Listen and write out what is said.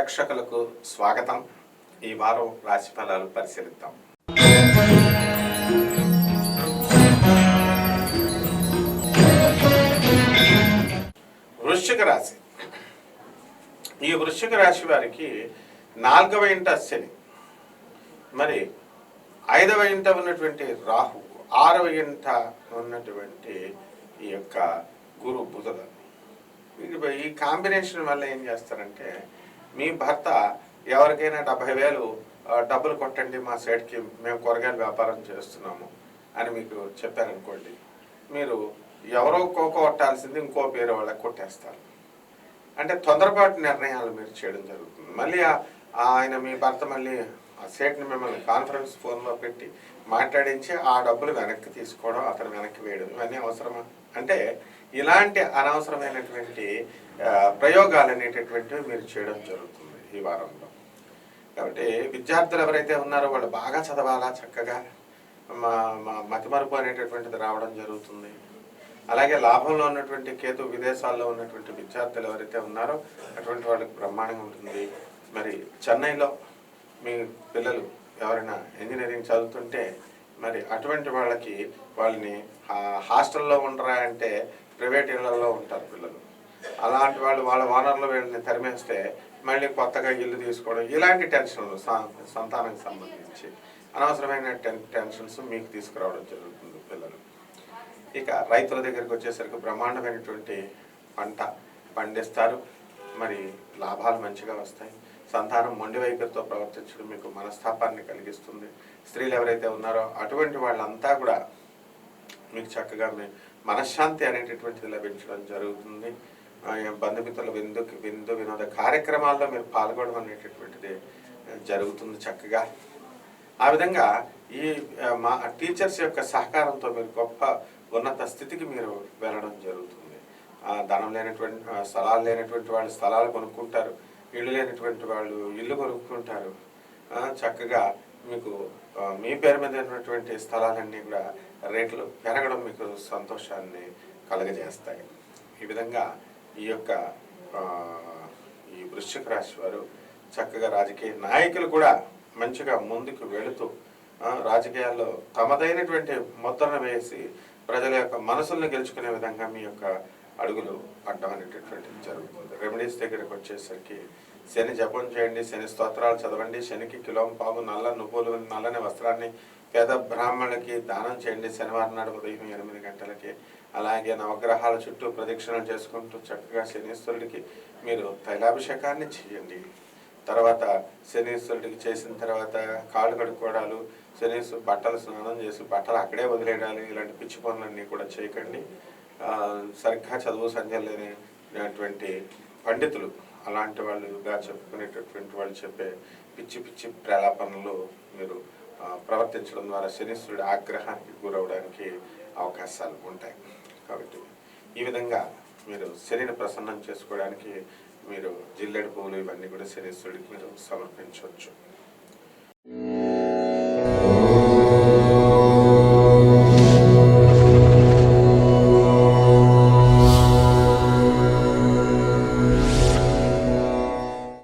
ప్రేక్షకులకు స్వాగతం. ఈ వారం రాశి ఫలాలు పరిశీలిద్దాం. వృశ్చిక రాశి. ఈ వృశ్చిక రాశి వారికి 4వ ఇంట శని, మరి 5వ ఇంట ఉన్నటువంటి రాహు, 6వ ఇంట ఉన్నటువంటి ఈ యొక్క గురు బుధులు. ఈ కాంబినేషన్ వల్ల ఏం చేస్తారంటే, మీ భర్త ఎవరికైనా 70,000 డబ్బులు కొట్టండి మా సైడ్కి, మేము కూరగాయల వ్యాపారం చేస్తున్నాము అని మీకు చెప్పారనుకోండి, మీరు ఎవరో కొట్టాల్సింది ఇంకో పేరు వాళ్ళకి కొట్టేస్తారు. అంటే తొందరపాటు నిర్ణయాలు మీరు చేయడం జరుగుతుంది. మళ్ళీ ఆయన మీ భర్త మళ్ళీ ఆ సేట్ని మిమ్మల్ని కాన్ఫరెన్స్ ఫోన్లో పెట్టి మాట్లాడించి ఆ డబ్బులు వెనక్కి తీసుకోవడం, అతను వెనక్కి వేయడం, ఇవన్నీ అవసరమా? అంటే ఇలాంటి అనవసరమైనటువంటి ప్రయోగాలు అనేటటువంటివి మీరు చేయడం జరుగుతుంది ఈ వారంలో. కాబట్టి విద్యార్థులు ఎవరైతే ఉన్నారో వాళ్ళు బాగా చదవాలా, చక్కగా మతిమరుపు అనేటటువంటిది రావడం జరుగుతుంది. అలాగే లాభంలో ఉన్నటువంటి కేతు విదేశాల్లో ఉన్నటువంటి విద్యార్థులు ఎవరైతే ఉన్నారో అటువంటి వాళ్ళకి బ్రహ్మాండంగా ఉంటుంది. మరి చెన్నైలో మీ పిల్లలు ఎవరైనా ఇంజనీరింగ్ చదువుతుంటే మరి అటువంటి వాళ్ళని హాస్టల్లో ఉండరా అంటే ప్రైవేట్ ఇళ్లలో ఉంటారు పిల్లలు. అలాంటి వాళ్ళ ఓనర్లు వీళ్ళని తరిమేస్తే మళ్ళీ కొత్తగా ఇల్లు తీసుకోవడం, ఇలాంటి టెన్షన్లు సంతానానికి సంబంధించి అనవసరమైన టెన్షన్స్ మీకు తీసుకురావడం జరుగుతుంది పిల్లలు. ఇక రైతుల దగ్గరికి వచ్చేసరికి బ్రహ్మాండమైనటువంటి పంట పండిస్తారు, మరి లాభాలు మంచిగా వస్తాయి. సంతానం మొండి వైఖరితో ప్రవర్తించడం మీకు మనస్తాపాన్ని కలిగిస్తుంది. స్త్రీలు ఎవరైతే ఉన్నారో అటువంటి వాళ్ళంతా కూడా మీకు చక్కగా మనశ్శాంతి అనేటటువంటిది లభించడం జరుగుతుంది. బంధుమిత్రుల విందు వినోద కార్యక్రమాల్లో మీరు పాల్గొనడం అనేటటువంటిది జరుగుతుంది చక్కగా. ఆ విధంగా ఈ మా టీచర్స్ యొక్క సహకారంతో మీరు గొప్ప ఉన్నత స్థితికి మీరు వెళ్ళడం జరుగుతుంది. ధనం లేనటువంటి స్థలాలు లేనటువంటి వాళ్ళు స్థలాలు కొనుక్కుంటారు, ఇల్లు లేనటువంటి వాళ్ళు ఇల్లు కొనుక్కుంటారు. చక్కగా మీకు మీ పేరు మీద ఉన్నటువంటి స్థలాలన్నీ కూడా రేట్లు పెరగడం మీకు సంతోషాన్ని కలుగజేస్తాయి. ఈ విధంగా ఈ యొక్క ఈ వృశ్చిక రాశి వారు చక్కగా రాజకీయ నాయకులు కూడా మంచిగా ముందుకు వెళుతూ రాజకీయాల్లో తమదైనటువంటి ముద్రను వేసి ప్రజల యొక్క మనసులను గెలుచుకునే విధంగా మీ యొక్క అడుగులు పడ్డం అనేటటువంటిది జరుగుతుంది. రెమెడీస్ దగ్గరకు వచ్చేసరికి శని జపం చేయండి, శని స్తోత్రాలు చదవండి, శనికి కిలోంపావు నల్ల నువ్వులు నల్లని వస్త్రాన్ని పేద బ్రాహ్మణులకి దానం చేయండి శనివారం నాడు ఉదయం 8 గంటలకి. అలాగే నవగ్రహాల చుట్టూ ప్రదక్షిణలు చేసుకుంటూ చక్కగా శనీశ్వరుడికి మీరు తైలాభిషేకాన్ని చేయండి. తర్వాత శనీశ్వరుడికి చేసిన తర్వాత కాళ్ళు కడుక్కోవడాలు, శనీశ్వరు బట్టలు స్నానం చేసి బట్టలు అక్కడే వదిలేయడాలు, ఇలాంటి పిచ్చి పనులన్నీ కూడా చేయకండి. సరిగ్గా చదువు సంధ్య లేనటువంటి పండితులు అలాంటి వాళ్ళుగా చెప్పుకునేటటువంటి వాళ్ళు చెప్పే పిచ్చి పిచ్చి ప్రలాపనలు మీరు ప్రవర్తించడం ద్వారా శనీశ్వరుడి ఆగ్రహానికి గురవడానికి అవకాశాలు ఉంటాయి. కాబట్టి ఈ విధంగా మీరు శనిని ప్రసన్నం చేసుకోవడానికి మీరు జిల్లేడు పువ్వులు ఇవన్నీ కూడా శనీశ్వరుడికి మీరు సమర్పించవచ్చు.